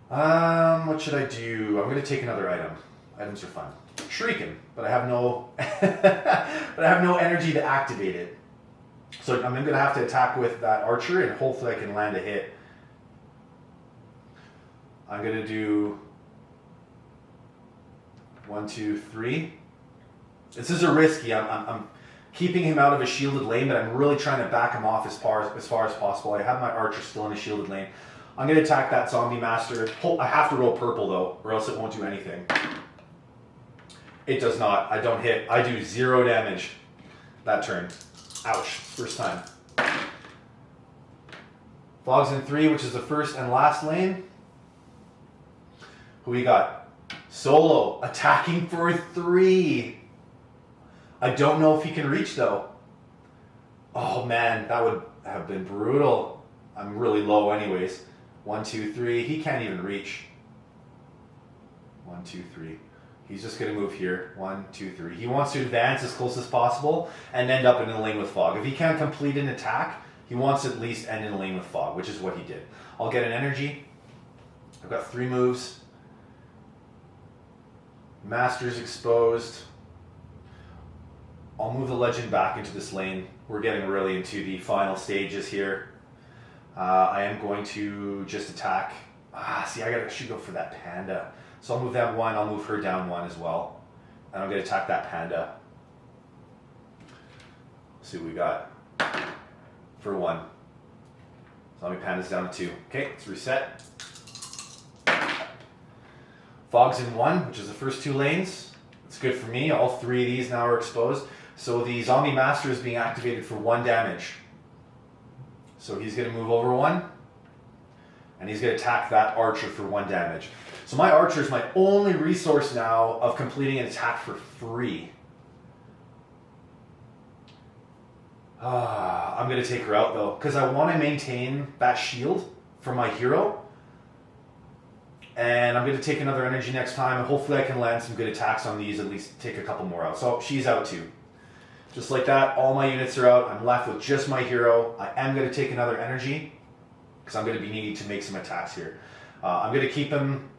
What should I do? I'm going to take another item. Items are fun. Shrieking, but I have no energy to activate it. So I'm going to have to attack with that Archer, and hopefully I can land a hit. I'm going to do 1, 2, 3. This is a risky. I'm keeping him out of a shielded lane, but I'm really trying to back him off as far as possible. I have my Archer still in a shielded lane. I'm going to attack that Zombie Master. I have to roll purple though, or else it won't do anything. It does not. I don't hit. I do 0 damage that turn. Ouch. First time. Fog's in 3, which is the first and last lane. Who we got? Solo attacking for 3. I don't know if he can reach though. Oh man, that would have been brutal. I'm really low anyways. 1, 2, 3. He can't even reach. 1, 2, 3. He's just going to move here. 1, 2, 3. He wants to advance as close as possible and end up in the lane with Fog. If he can't complete an attack, he wants to at least end in the lane with Fog, which is what he did. I'll get an energy. I've got 3 moves. Master's exposed. I'll move the Legend back into this lane. We're getting really into the final stages here. I am going to just attack. See, I should go for that Panda. So I'll move that 1. I'll move her down 1 as well. And I'm going to attack that Panda. Let's see what we got for 1. Zombie Panda's down to 2. Okay, let's reset. Fog's in 1, which is the first 2 lanes. It's good for me. All 3 of these now are exposed. So the Zombie Master is being activated for 1 damage. So he's going to move over 1. And he's going to attack that archer for 1 damage. So my archer is my only resource now of completing an attack for free. I'm going to take her out though, because I want to maintain that shield for my hero. And I'm going to take another energy next time, and hopefully I can land some good attacks on these, at least take a couple more out. So she's out too. Just like that, all my units are out. I'm left with just my hero. I am going to take another energy, because I'm going to be needing to make some attacks here. I'm going to keep him...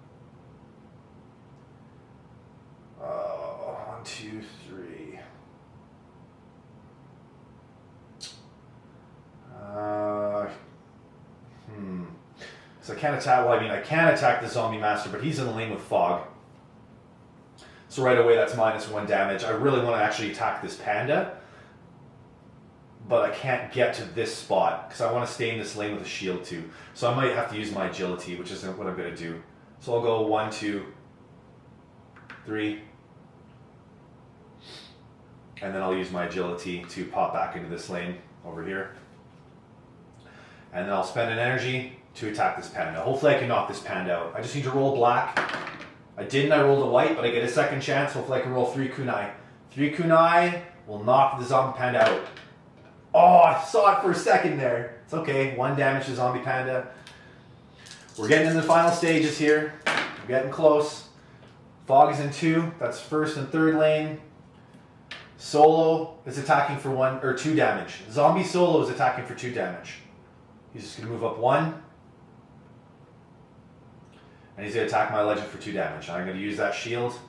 1, 2, 3... So I can't attack, well, I mean, I can attack the Zombie Master, but he's in the lane with Fog. So right away, that's -1 damage. I really want to actually attack this Panda, but I can't get to this spot, because I want to stay in this lane with a shield too. So I might have to use my agility, which isn't what I'm going to do. So I'll go 1, 2, 3. And then I'll use my agility to pop back into this lane over here. And then I'll spend an energy to attack this Panda. Hopefully I can knock this Panda out. I just need to roll black. I didn't, I rolled a white, but I get a second chance. Hopefully I can roll 3 kunai. 3 kunai will knock the Zombie Panda out. Oh, I saw it for a second there. It's okay, 1 damage to Zombie Panda. We're getting in the final stages here. We're getting close. Fog is in 2, that's first and third lane. Solo is attacking for 1 or 2 damage. Zombie Solo is attacking for 2 damage. He's just going to move up 1. And he's going to attack my legend for 2 damage. I'm going to use that shield.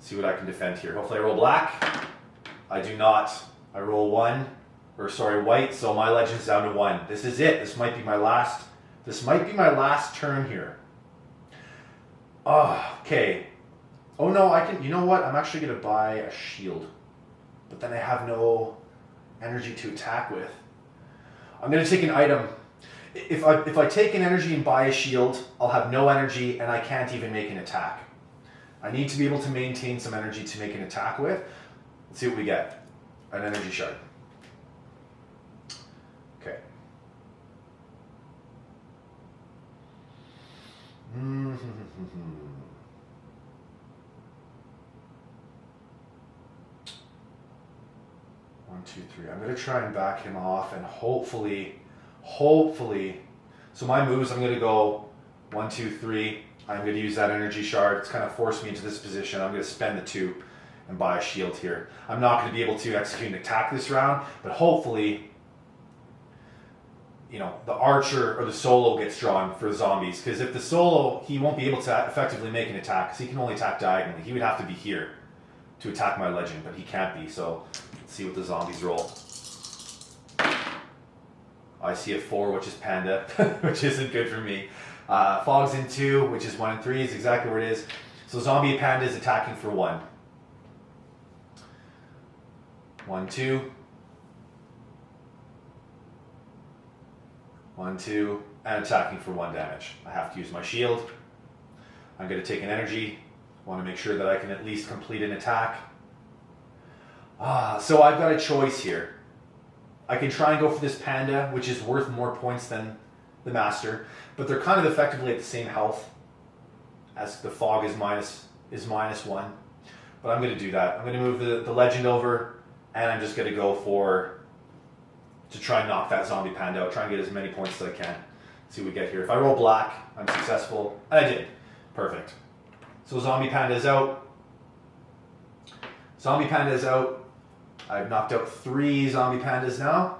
See what I can defend here. Hopefully I roll black. I do not. I roll 1. Or sorry, white. So my legend's down to 1. This is it. This might be my last. This might be my last turn here. Oh, okay. Oh no, I can. You know what? I'm actually going to buy a shield. But then I have no energy to attack with. I'm going to take an item. If I take an energy and buy a shield, I'll have no energy and I can't even make an attack. I need to be able to maintain some energy to make an attack with. Let's see what we get. An energy shard. Okay. One, two, three. I'm going to try and back him off and hopefully, so my moves, I'm going to go 1, 2, 3. I'm going to use that energy shard. It's kind of forced me into this position. I'm going to spend the 2 and buy a shield here. I'm not going to be able to execute an attack this round, but hopefully, you know, the archer or the solo gets drawn for the zombies. Because if the solo, he won't be able to effectively make an attack, because he can only attack diagonally. He would have to be here to attack my legend, but he can't be. So let's see what the zombies roll. I see a 4, which is Panda, which isn't good for me. Fog's in 2, which is 1 and 3 is exactly where it is. So Zombie Panda is attacking for 1. 1, 2. 1, 2, and attacking for 1 damage. I have to use my shield. I'm going to take an energy. Want to make sure that I can at least complete an attack. So I've got a choice here. I can try and go for this Panda, which is worth more points than the Master, but they're kind of effectively at the same health as the Fog is minus 1. But I'm going to do that. I'm going to move the Legend over, and I'm just going to go to try and knock that Zombie Panda out, try and get as many points as I can. See what we get here. If I roll black, I'm successful. And I did. Perfect. So Zombie Panda is out. Zombie Panda is out. I've knocked out 3 Zombie Pandas now.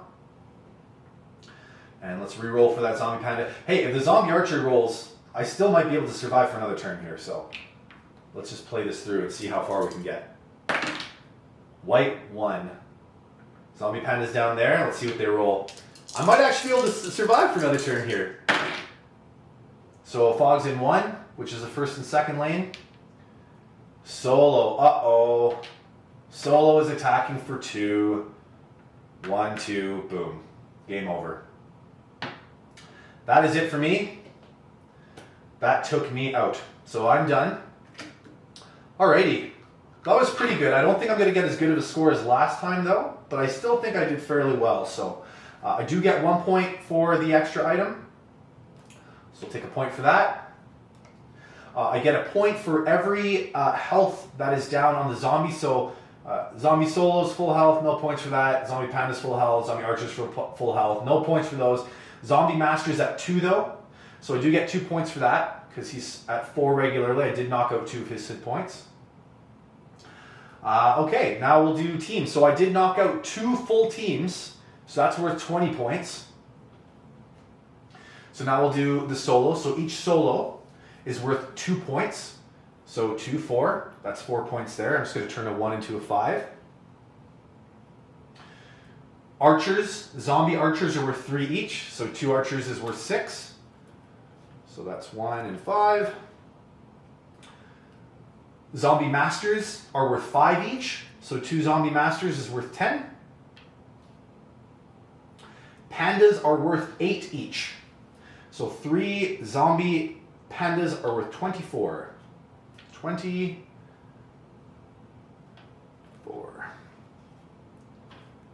And let's re-roll for that Zombie Panda. Hey, if the Zombie Archer rolls, I still might be able to survive for another turn here. So let's just play this through and see how far we can get. White 1. Zombie Panda's down there. Let's see what they roll. I might actually be able to survive for another turn here. So Fog's in 1, which is the first and second lane. Solo. Uh-oh. Solo is attacking for 2. 1, 2. Boom. Game over. That is it for me. That took me out. So I'm done. Alrighty. That was pretty good. I don't think I'm going to get as good of a score as last time though, but I still think I did fairly well. So I do get 1 point for the extra item. So I'll take a point for that. I get a point for every health that is down on the zombie. So zombie solos, full health, no points for that. Zombie pandas, full health. Zombie archers, full health, no points for those. Zombie masters at 2 though. So I do get 2 points for that because he's at 4 regularly. I did knock out 2 of his hit points. Okay, now we'll do teams. So I did knock out 2 full teams. So that's worth 20 points. So now we'll do the solo. So each solo is worth 2 points. So 2, 4. That's 4 points there. I'm just going to turn a 1 into a 5. Archers, zombie archers are worth 3 each. So 2 archers is worth 6. So that's 1 and 5. Zombie masters are worth 5 each. So 2 zombie masters is worth 10. Pandas are worth 8 each. So 3 zombie pandas are worth 24. 24.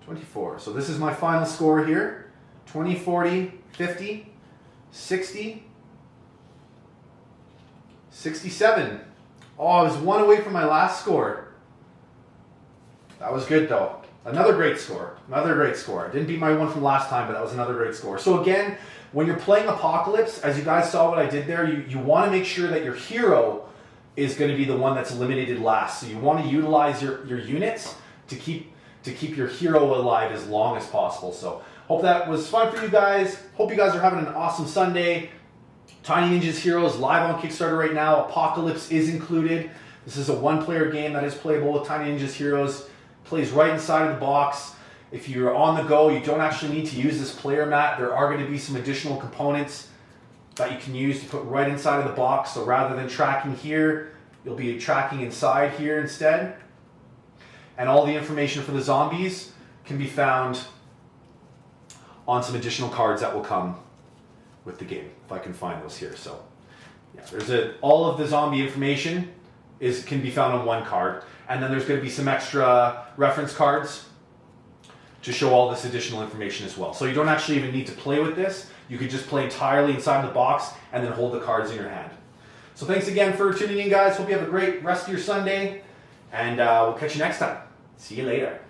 24. So this is my final score here. 20, 40, 50, 60, 67. Oh, I was 1 away from my last score. That was good though. Another great score. Another great score. I didn't beat my one from last time, but that was another great score. So again, when you're playing Apocalypse, as you guys saw what I did there, you want to make sure that your hero is going to be the one that's eliminated last. So you want to utilize your units to keep your hero alive as long as possible. So hope that was fun for you guys. Hope you guys are having an awesome Sunday. Tiny Ninja's Heroes live on Kickstarter right now. Apocalypse is included. This is a 1-player game that is playable with Tiny Ninja's Heroes. Plays right inside of the box. If you're on the go, you don't actually need to use this player mat. There are going to be some additional components that you can use to put right inside of the box. So rather than tracking here, you'll be tracking inside here instead. And all the information for the zombies can be found on some additional cards that will come with the game, if I can find those here. So yeah, all of the zombie information can be found on 1 card. And then there's going to be some extra reference cards to show all this additional information as well. So you don't actually even need to play with this. You could just play entirely inside the box and then hold the cards in your hand. So thanks again for tuning in, guys. Hope you have a great rest of your Sunday. And we'll catch you next time. See you later.